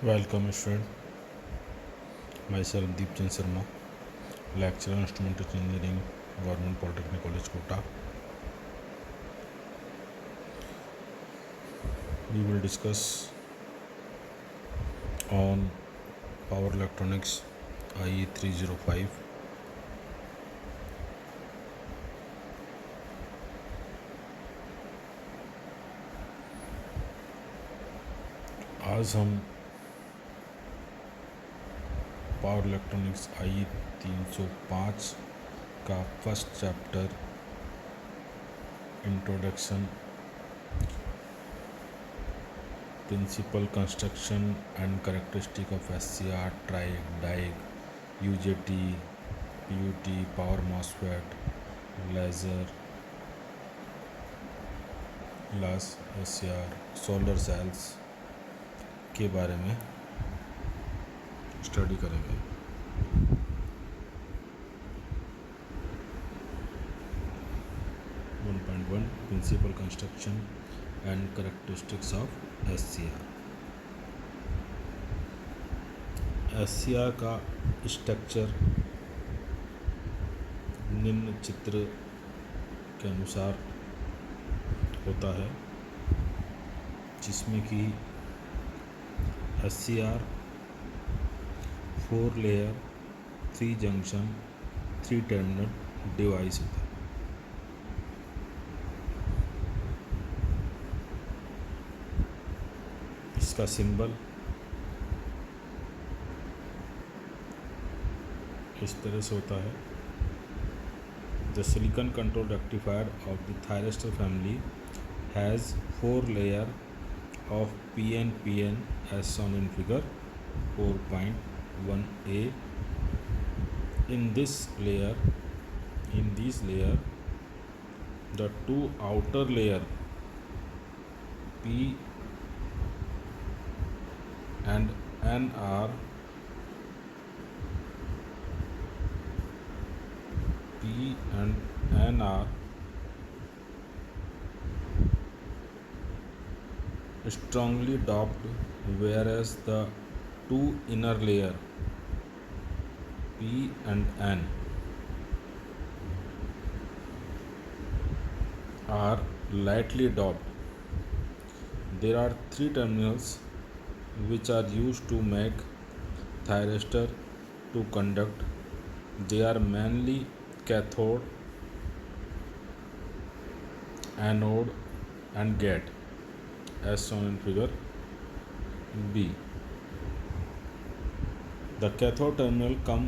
Welcome, student. Myself Deepchand Sharma, lecturer in Instrumentation Engineering, Government Polytechnic College, Kota. We will discuss on Power Electronics IE 305. आज हम power electronics IE 305 का first chapter introduction, principle construction and characteristic of SCR, TRIAC, DIAC, UJT, PUT, power MOSFET, laser, LAS SCR, solar cells के बारे में study करेंगे। Principle construction and characteristics of SCR का structure निम्न चित्र के अनुसार होता है, जिसमें कि SCR 4 layer 3 junction 3 terminal device होता है। इसका सिंबल इस तरह से होता है। The silicon control rectifier of the thyristor family has 4 layer of PN as shown in figure 4.1a. In this layer, the two outer layer P and N are strongly doped, whereas the two inner layer P and N are lightly doped. There are 3 terminals which are used to make thyristor to conduct. They are mainly cathode, anode and gate as shown in figure B. The cathode terminal come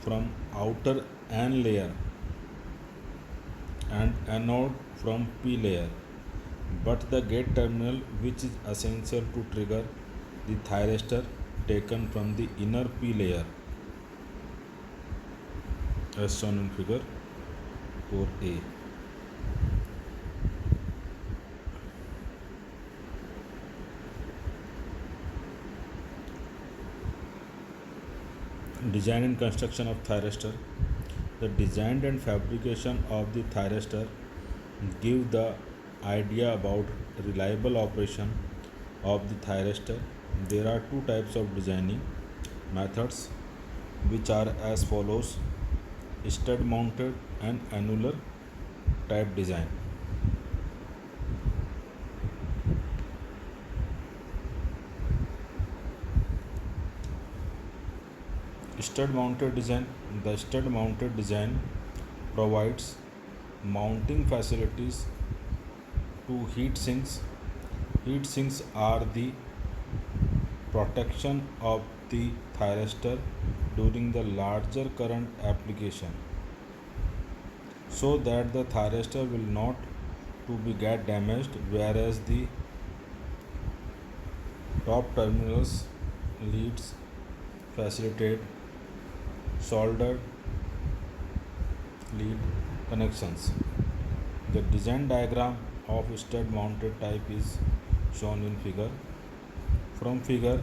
from outer N layer and anode from P layer, but the gate terminal, which is essential to trigger the thyristor, taken from the inner P layer as shown in figure 4a. Design and construction of thyristor. The design and fabrication of the thyristor give the idea about reliable operation of the thyristor. There are 2 types of designing methods, which are as follows: stud mounted and annular type design. Stud mounted design. The stud mounted design provides mounting facilities to heat sinks. Heat sinks are the protection of the thyristor during the larger current application, so that the thyristor will not to be get damaged, whereas the top terminals leads facilitate soldered lead connections. The design diagram of stud mounted type is shown in figure. From figure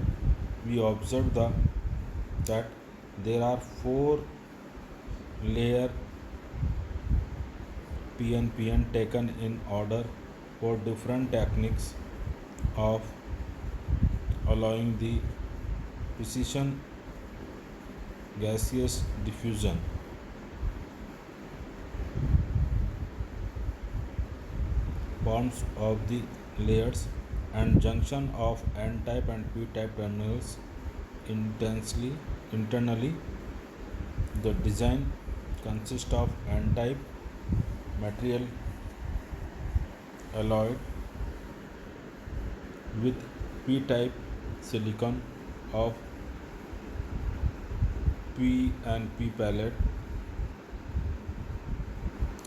we observe that there are 4 layer PN taken in order for different techniques of allowing the precision gaseous diffusion. Forms of the layers and junction of n-type and p-type terminals internally. The design consists of n-type material alloyed with p-type silicon of p and p palette.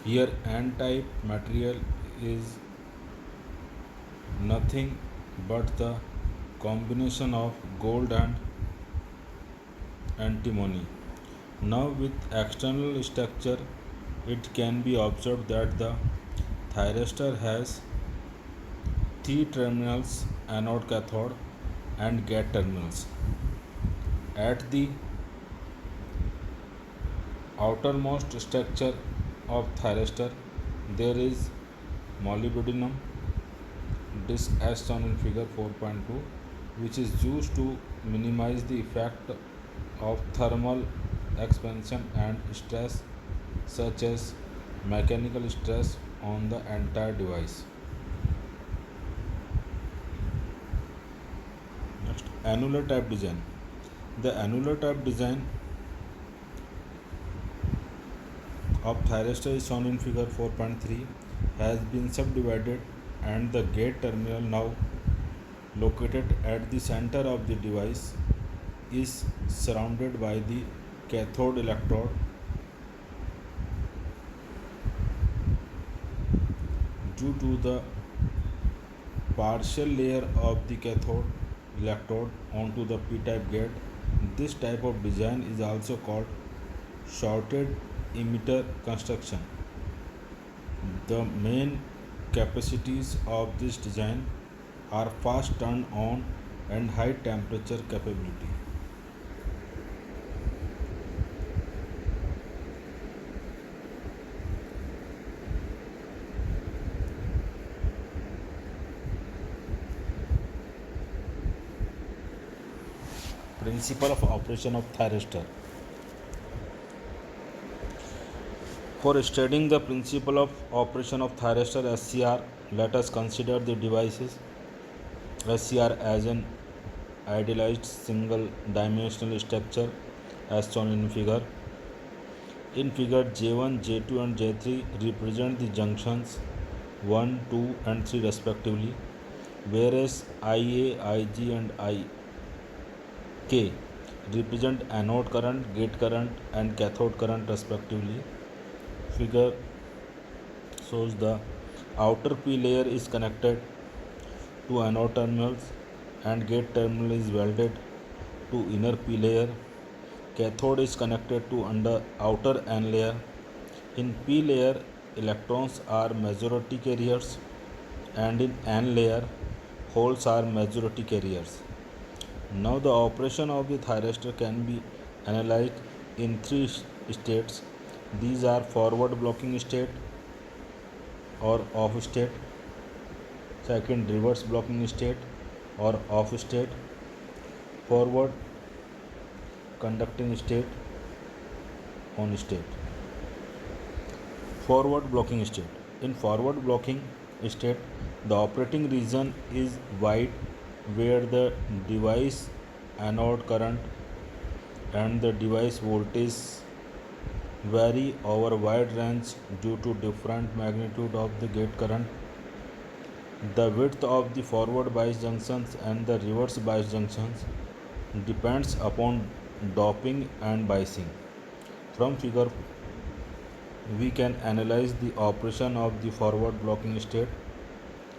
Here n-type material is nothing but the combination of gold and antimony. Now with external structure, it can be observed that the thyristor has three terminals: anode, cathode and gate terminals. At the outermost structure of thyristor, there is molybdenum disc as shown in figure 4.2, which is used to minimize the effect of thermal expansion and stress such as mechanical stress on the entire device. Next, annular type design. The annular type design of thyristor is shown in figure 4.3 has been subdivided, and the gate terminal, now located at the center of the device, is surrounded by the cathode electrode. Due to the partial layer of the cathode electrode onto the p-type gate, this type of design is also called shorted emitter construction. The main capacities of this design are fast turn on and high temperature capability. Principle of operation of thyristor. For studying the principle of operation of thyristor SCR, let us consider the devices SCR as an idealized single dimensional structure as shown in figure. In figure, J1, J2 and J3 represent the junctions 1, 2 and 3 respectively, whereas IA, IG and IK represent anode current, gate current and cathode current respectively. Figure shows the outer P layer is connected to anode terminals and gate terminal is welded to inner P layer. Cathode is connected to outer N layer. In P layer, electrons are majority carriers, and in N layer, holes are majority carriers. Now the operation of the thyristor can be analyzed in three states. These are forward blocking state or off state, second reverse blocking state or off state, forward conducting state, on state. Forward blocking state. In forward blocking state, the operating region is white, where the device anode current and the device voltage vary over wide range due to different magnitude of the gate current. The width of the forward bias junctions and the reverse bias junctions depends upon doping and biasing. From figure, we can analyze the operation of the forward blocking state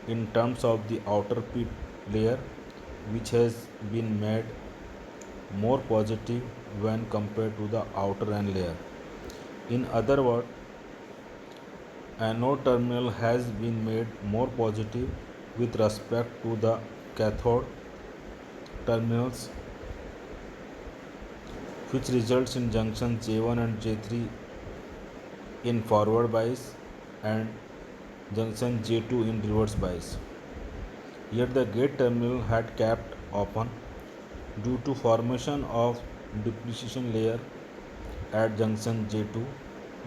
in terms of the outer P layer, which has been made more positive when compared to the outer N layer. In other words, anode terminal has been made more positive with respect to the cathode terminals, which results in junctions J1 and J3 in forward bias and junction J2 in reverse bias. Yet the gate terminal had kept open. due to formation of depletion layer at junction J2.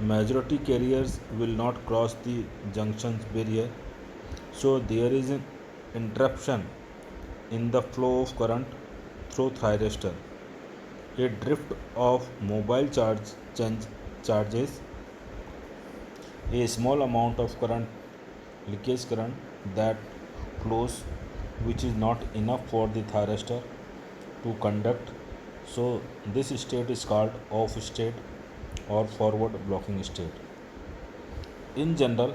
Majority carriers will not cross the junction's barrier, so there is an interruption in the flow of current through thyristor. A drift of mobile charges a small amount of current, leakage current, that flows, which is not enough for the thyristor to conduct. So this state is called off state or forward blocking state. In general,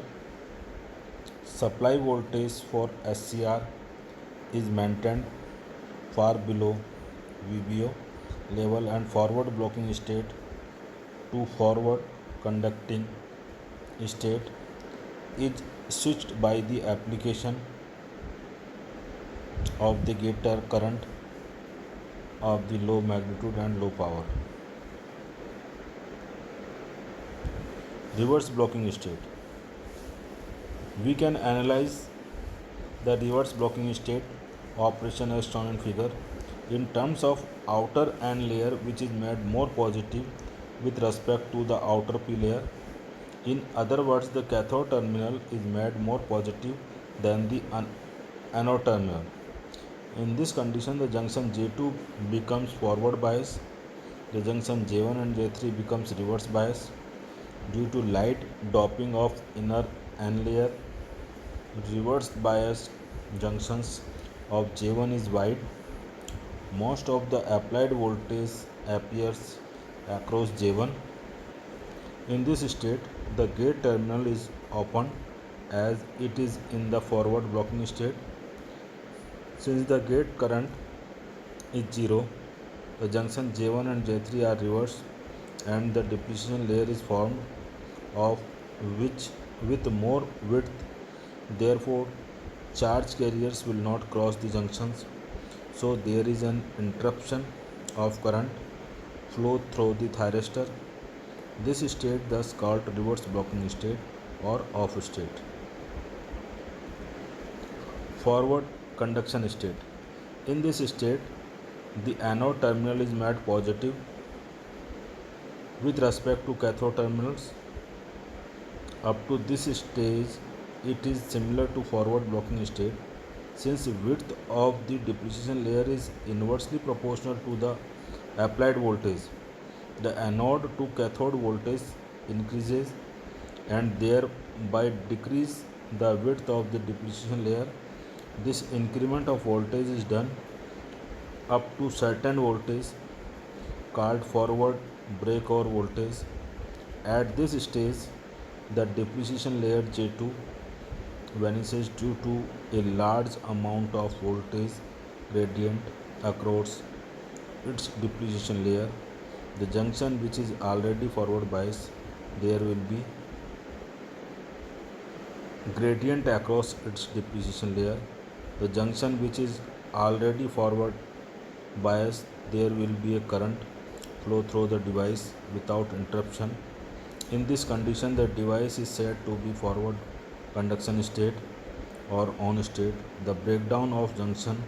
supply voltage for SCR is maintained far below VBO level, and forward blocking state to forward conducting state is switched by the application of the gator current of the low magnitude and low power. Reverse blocking state. We can analyze the reverse blocking state operation as shown in figure in terms of outer N layer, which is made more positive with respect to the outer P layer. In other words, the cathode terminal is made more positive than the anode terminal. In this condition, the junction J2 becomes forward bias, the junction J1 and J3 becomes reverse bias. Due to light doping of inner N layer, reverse bias junctions of J1 is wide. Most of the applied voltage appears across J1. In this state, the gate terminal is open as it is in the forward blocking state. Since the gate current is 0, the junction J1 and J3 are reversed and the depletion layer is formed, of which with more width. Therefore, charge carriers will not cross the junctions, so there is an interruption of current flow through the thyristor. This state thus called reverse blocking state or off state. Forward conduction state. In this state, the anode terminal is made positive with respect to cathode terminals. Up to this stage, it is similar to forward blocking state, since width of the depletion layer is inversely proportional to the applied voltage. The anode to cathode voltage increases and thereby decrease the width of the depletion layer. This increment of voltage is done up to certain voltage called forward breakover voltage. At this stage, the depletion layer J2 vanishes due to a large amount of voltage gradient across its depletion layer. The junction which is already forward biased, there will be gradient across its depletion layer. The junction which is already forward biased, there will be a current flow through the device without interruption. In this condition, the device is said to be forward conduction state or on state. The breakdown of junction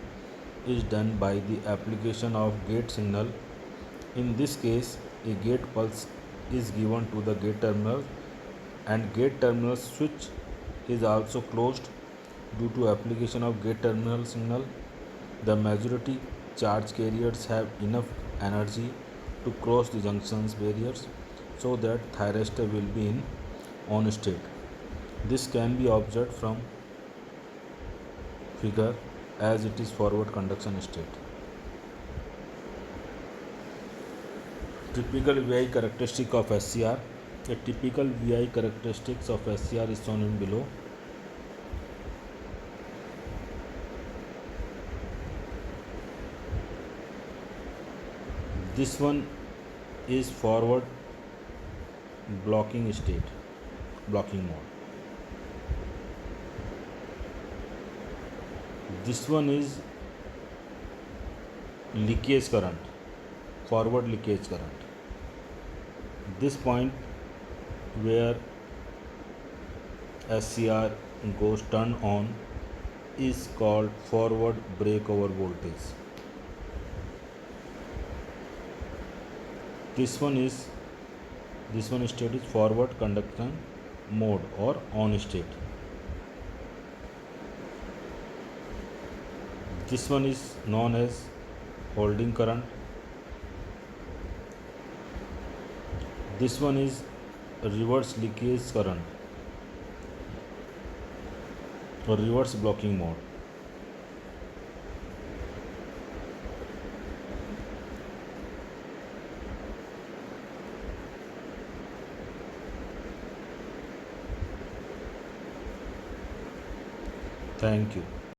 is done by the application of gate signal. In this case, a gate pulse is given to the gate terminal and gate terminal switch is also closed. Due to application of gate terminal signal, the majority charge carriers have enough energy to cross the junction's barriers, so that thyristor will be in on state. This can be observed from figure as it is forward conduction state. Typical VI characteristic of SCR. A typical VI characteristics of SCR is shown in below. This one is forward blocking state, blocking mode. This one is leakage current, forward leakage current. This point where SCR goes turn on is called forward breakover voltage. this one is this one state is forward conduction mode or on state. This one is known as holding current. This one is reverse leakage current or reverse blocking mode. Thank you.